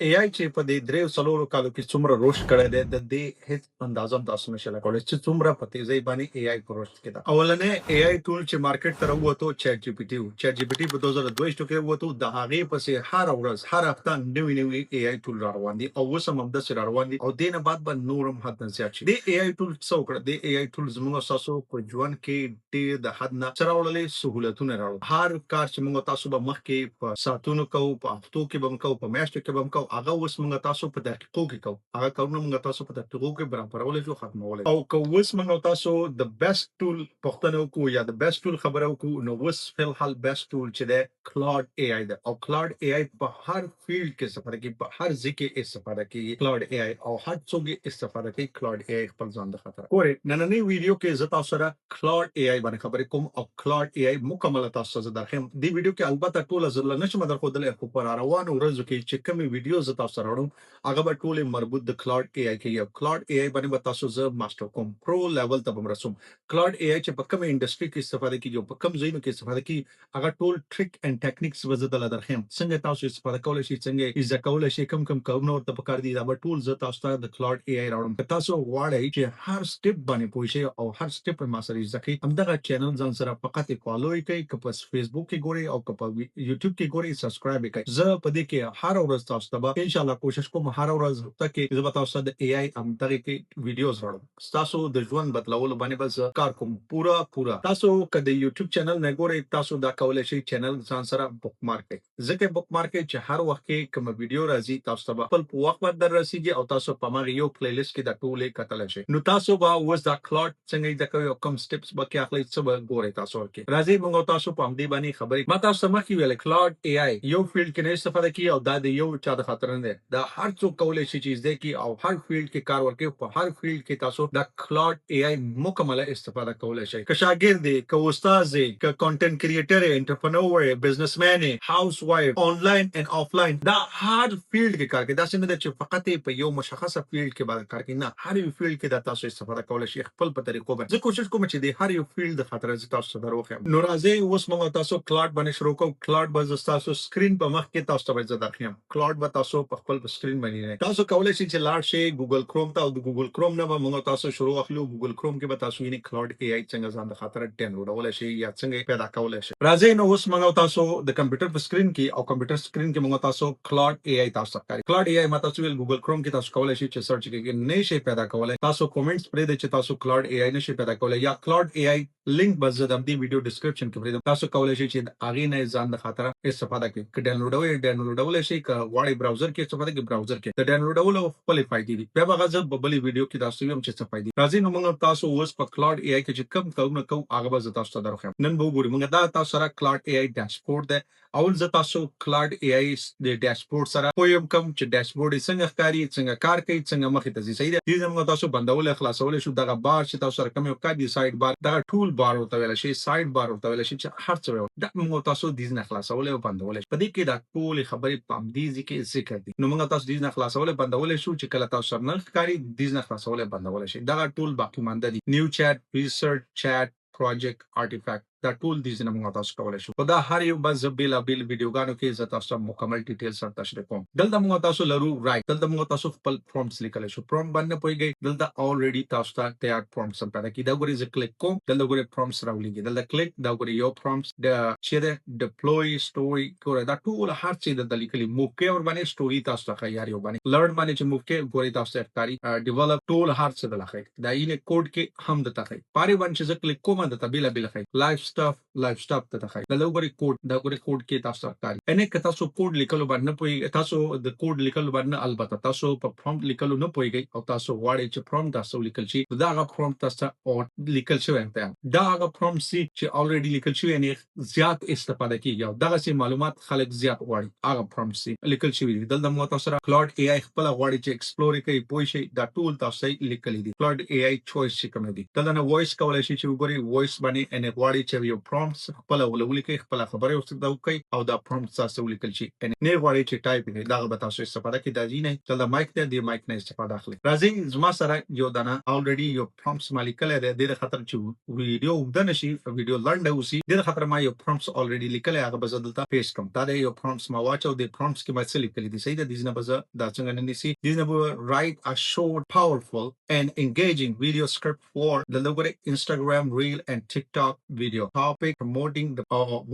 AI چې په دې درې څلورو کالو کې څومره رشد کړی دی د دې هیڅ اندازه هم تاسو نشئ لګولی چې څومره په تیزۍ باندې AI په رشد کې ده. اولنی AI ټول چې مارکیټ ته راووتو چیټ جی پی ټي و. چیټ جی پی ټي په 2022 کې ووتو، د هغې پسې هره ورځ هر هفته نوي AI ټول را روان دي او اوس هم همداسې را روان دي او دې نه بعد به نور هم حد نه زیات شي. دې AI ټول څه وکړه؟ دې AI ټول زموږ او ستاسو په ژوند کې ډېر د حد نه څه راوړلې؟ سهولتونه راوړل. هر کار چې موږ او تاسو به مخکې په ساعتونو کوو، په هفتو کې به هم کوو، په میاشتو کې به هم کوو، هغه اوس موږ تاسو په دقیقو کې کوو. هغه کارونه موږ تاسو په دقیقو کې برابرولی شو، ختمولی. او که اوس موږ او تاسو د بیسټ ټول پوښتنه وکړو یا د بیسټ ټول خبره وکړو، نو اوس فی الحال بیسټ ټول چې دی کلاud AI ده. او کلاud AI په هر فیلډ کې استفاده کیږي، په هر ځای کې استفاده کیږي کلاud AI، او هر څوک یې استفاده کوي کلاud AI خپل ځان د خطر. ګورئ نننۍ ویډیو کې زه تاسو سره کلاud AI باندې خبرې کوم او کلاud AI مکمله تاسو ته زه درښیم. دې ویډیو کې البته ټوله زه نشم درښودلی، خو په راروانو ورځو کې چې کومې ویډیو زه تاسو سره وړم هغه به ټولې مربوط د کلاud AI کې. او کلاud AI باندې به تاسو زه ماسټر کوم، پرو لیول ته به م رسوم. کلاud AI چې په کومه انډسټري کې استفاده کیږي او په کوم ځایونو کې استفاده کیږي، هغه ټول ټریک اینډ ټیکنیکس به زه درله درښیم. څنګه تاسو استفاده کولی شئ، څنګه یې زده کولی شئ، کوم کارونه ورته پکار دي، دا به ټول زه تاسو ته د کلاud AI راوړم. که تاسو غواړئ چې هر سټپ باندې پوه شئ او هر سټپ یې ما سره زده کړئ، همدغه چینل ځان سره فقط یې فالو یې کړئ. که په فیسبوک کې ګورئ او که په یوټیوب کې ګورئ، سبسکرایب یې کړئ. زه په دې کې هر ورځ تاسو ته به انشاءالله کوشش کوم هر ورځ هفته کې زه به تاسو ته د AI همدغې کې ویډیوز راوړم. ستاسو د ژوند بدلولو باندې به زه کار کوم پوره. تاسو که د یوټیوب چینل نه ګورئ، تاسو دا کولی شئ چینل ځان سره بک مارک کړئ. ځکه بک مارک کړئ چې هر وخت کې کومه ویډیو راځي تاسو ته به خپل په وخت باندې در رسیږي او تاسو په هماغه یو پلی لیست کې دا ټولې کتلی شئ. نو تاسو به اوس دا کلاud څنګه زده کوئ او کوم سټپس به کې اخلئ، څه به ګورئ تاسو ورکې. راځئ موږ او تاسو په همدې باندې خبرې. ما تاسو ته مخکې ویلې کلاud AI یو فیلډ کې نه استفاده کیږي او دا د یو چا د خاطر نه دی. دا هر څوک کولی شي چې زده کړي او هر فیلډ کې کار وکړي. په هر فیلډ کې تاسو دا کلاud AI مکمله استفاده کولی شئ. که شاګرد دی، که استاد دی، که کانټنټ کریټر یې، انټرپرنور یې، بزنسمین یې، هاوس وایف، آنلاین اینډ آفلاین، دا هر فیلډ کې کار کوي. داسې نه ده چې فقط یې په یو مشخصه فیلډ کې باندې کار کوي، نه، هر یو فیلډ کې دا تاسو استفاده کولی شئ خپل په طریقو باندې. زه کوشش کوم چې د هر یو فیلډ د خاطر زه تاسو ته دروښیم. نو راځئ اوس موږ تاسو کلاud باندې شروع کوو. کلاud به زه ستاسو سکرین په مخ کې تاسو ته زه درښیم. کلاud به تاسو په خپل سکرین باندې تاسو کولی شئ چې لاړ شئ ګوګل کروم ته او د ګوګل کروم نه به موږ تاسو شروع اخلو. ګوګل کروم کې به تاسو یعنی کلاud AI څنګه ځان د خاطر ډاونلوډولی شئ یا څنګه پیدا کولی شئ. راځئ نو اوس موږ تاسو د کمپیوټر په سکرین کې او کمپیوټر سکرین کې موږ تاسو کلاud AI تاسو ته ښکاري. کلاud AI ما تاسو ویل ګوګل کروم کې تاسو کولی شئ چې سرچ کې نه شئ پیدا کولی. تاسو کومنټس پرېږدئ چې تاسو کلاud AI نشئ پیدا کولی یا کلاud AI لینک به زه د همدې ویډیو ډسکرپشن کې پرېږدم. تاسو کولی شئ چې د هغې نه ځان د خاطره استفاده کړئ. که ډاونلوډولی شئ، که غواړئ براوزر کې استفاده کړئ براوزر کې. د ډاونلوډولو خپلې فایدې دي. بیا به هغه زه په بلې ویډیو کې تاسو ویم چې څه فایدې. راځئ نو موږ تاسو اوس په کلاud AI کې چې کوم کارونه کوو هغه به زه تاسو ته درښیم. نن به وګورئ موږ دا تاسو سره کلاud AI ډشبورډ دی. اول زه تاسو کلاud AI د ډشبورډ سره پوه یم کوم چې ډشبورډ یې څنګه ښکاري، څنګه کار کوي، څنګه مخې ته ځي. صحیح ده. دې موږ تاسو بندولی خلاصولی شو. دغه بار چې تاسو سره کوم یو ښکاري سایډ بار، دغه ټول بار ورته ویلی شي، سایډ بار ورته ویلی شي، چې هر څه ویل دا موږ تاسو دې نه خلاصولی او بندولی شو. په دې کې دا ټولې خبرې په همدې ځای کې ذکر دي. نو موږ تاسو دې نه خلاصولی بندولی شو چې کله تاسو سره نه ښکاري دې نه خلاصولی بندولی شي. دغه ټول باقي مانده دي. نیو چیټ، ریسرچ چیټ، پروجیکټ، آرټیفیکټ، دا ټول دې ځای نه موږ تاسو کولی شو. خو دا هر یو به زه بېلابېل ویډیوګانو کې زه تاسو ته مکمل ډیټیل سره تشریح کوم. دلته موږ تاسو لرو رایټ. دلته موږ تاسو خپل پرومپټس لیکلی شو. پرومپټ باندې نه پوهېږئ، دلته الریډي تاسو ته تیار پرومپټس هم پیدا کړي. دا ګورئ زه کلیک کوم، دلته ګورئ پرومپټس راولېږي. دلته کلیک، دا ګورئ یو پرومپټس د چې دی ډپلوی سټوري، ګورئ دا ټول هر څه دلته لیکلي. موف کوئ ورباندې سټوري تاسو ته ښایي هر یو باندې. لرن باندې چې موف کوئ ګورئ تاسو ته ښکاري. ډیولپ ټول هر څه دلته ښایي. دا یعنې کوډ کې هم درته ښایي. په هر یو باندې چې زه کلیک کوم درته بېلابېل ښایي. لایف سټاف ته ښایي. دلته وګورئ کوډ، دا ګورئ کوډ کې تاسو ته ښکاري. یعنې که تاسو کوډ لیکلو باندې نه پوهېږئ، تاسو د کوډ لیکلو باندې نه، البته تاسو په پرومپټ لیکلو نه پوهېږئ او تاسو غواړئ چې پرومپټ تاسو لیکل شي، دا هغه پرومپټ تاسو ته لیکل شوی دی. دا هغه پرومپټ سي چې الریډي لیکل شوي، یعنې زیات استفاده کېږي او دغسې معلومات خلک زیات غواړي، هغه پرومپټ سي لیکل شوي دي. دلته موږ تاسو سره کلاud AI خپله غواړي چې ایکسپلور یې کوي، پوه شئ، دا ټول تاسو ته لیکلي دي. کلاud AI چویس چې کوم دي. دلته نه وایس کولی شئ چې وګورئ، وایس باندې یعنې غواړي چې یو پرومپټس خپل ولیکئ خپل خبره ورته وکړئ او دا پرومپټ تاسو ولیکل شي یعنی نه غواړئ چې ټایپ کړئ دا به تاسو استفاده کې دا نه چې دا مایک دی مایک نه استفاده اخلي راځي زما سره یو دانه الریډي یو پرومپټس ما لیکل دی د خاطر چې ویډیو وګدن شي ویډیو لنډ اوسي د خاطر ما یو پرومپټس الریډي لیکل هغه به زدلته پیسټ کوم دا یو پرومپټس ما واچو د پرومپټس کې ما څه لیکل دي صحیح ده د نه به دا څنګه نه نسی د نه به write a short powerful and engaging video script for the logo Instagram reel and TikTok video topic promoting the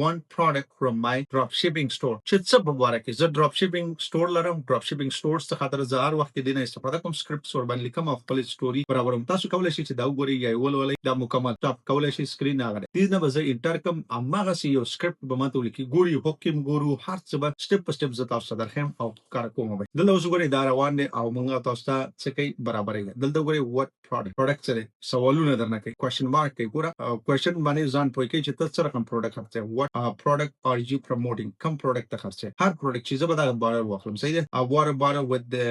one product from my drop shipping store چې څه مبارک زه drop shipping store لرم drop shipping stores څخه خاطر زه هر وخت دینه استفاده کوم سکرپټس ور باندې لیکم او خپل سټوري برابر تاسو کولای شئ چې دا وګورئ یا ولولئ دا مکمل ټاپ کولای شئ سکرین راغلی دې نه به زه انټر کوم اماغه سی یو سکرپټ به ماته ولیکي ګوري حکم ګورو هر څه به سټپ په سټپ زه تاسو ته درخم او کار کوم به دلته اوس وګورئ دا روان دي او موږ تاسو ته څه کوي برابرې دلته وګورئ what product سره سوالونه درنه کوي question mark کوي ګوره question باندې ځان پوي کوي چې تاسو سره کوم product خرڅه what product are you promoting کوم product ته خرڅه هر product چې زه به دا بار واخلم صحیح ده water bottle with the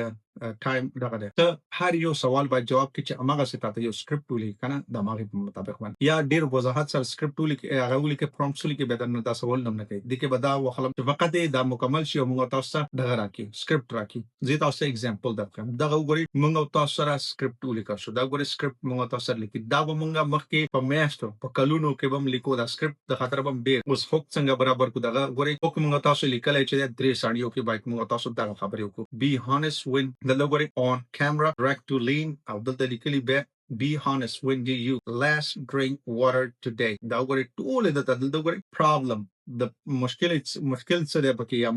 ټایم دغه ده ته هر یو سوال باید جواب کې چې اماغه ستاسو یو سکرپټ ولیک کنه د اماغه په مطابق باندې یا ډیر وضاحت سره سکرپټ ولیک هغه ولیک پرومپټ ولیک به درنه تاسو ول نه کوي د کې به دا وخلم چې فقط دا مکمل شي او موږ تاسو ته دغه راکې سکرپټ راکې زه تاسو اگزامپل درکړم دغه وګورئ موږ تاسو سره سکرپټ ولیک شو دا وګورئ سکرپټ موږ تاسو سره لیکي دا به موږ مخکې په میاشتو په کلونو کې به لیکو دا سکرپټ د خاطر به ډیر اوس هوک څنګه برابر کو دغه وګورئ هوک موږ تاسو لیکلای چې 3 ثانیو کې باید موږ تاسو دغه خبرې وکړو be honest when the logo on camera direct to lean او دلته لیکلي be honest when you last drink water today دا وګورئ ټول د دلته وګورئ problem د مشکل څه دی پکې یا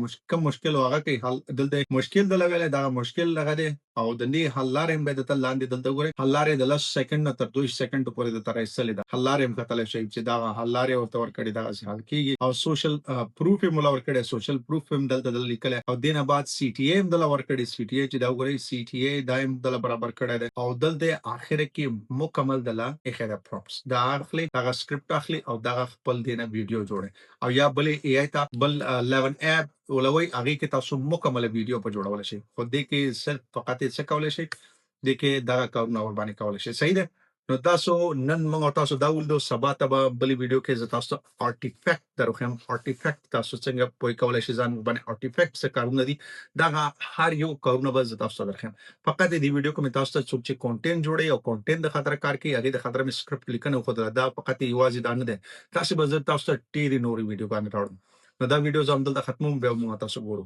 مشکل هغه کې حل دلته مشکل د لګل دا مشکل لګل او د نه حل لارې به د لاندې دلته وګورئ حل لارې د 10 سکند تر 2 سکند پورې د تر ایسل ده حل لارې مختلف شي چې دا حل لارې او تور کړي دا حل کیږي او سوشل پروف هم لور کړي سوشل پروف هم دلته لیکل او دینه بعد سی ټی ایم د لور کړي سی ټی ای چې دا وګورئ سی ټی ای دایم د برابر کړي او دلته اخر کې مکمل دلا اخره پروپس دا اخلي دا سکرپټ اخلي او دا خپل دینه ویډیو جوړي او یا بل ای آی ته بل 11 اپ ولوي هغه کې تاسو مکمل ویډیو په جوړول شي خو دې کې صرف فقط څه کولای شي دې کې دا کارونه ور باندې کولای شي صحیح ده نو تاسو نن موږ تاسو دا ولدو سبا ته بل ویډیو کې تاسو آرټیفیکټ دروخم آرټیفیکټ تاسو څنګه پوي کولای شي ځان باندې آرټیفیکټ څه کارونه دي دا هر یو کارونه به تاسو درخم فقط دې ویډیو کې تاسو ته څوک چې کانټینټ جوړي او کانټینټ د خاطر کار کوي هغه د خاطر مې سکرپټ لیکنه خو دا فقط یوازې دا نه ده تاسو به تاسو ته ټیری نوري ویډیو باندې راوړم نو دا ویډیو زم دلته ختموم به موږ تاسو ګورو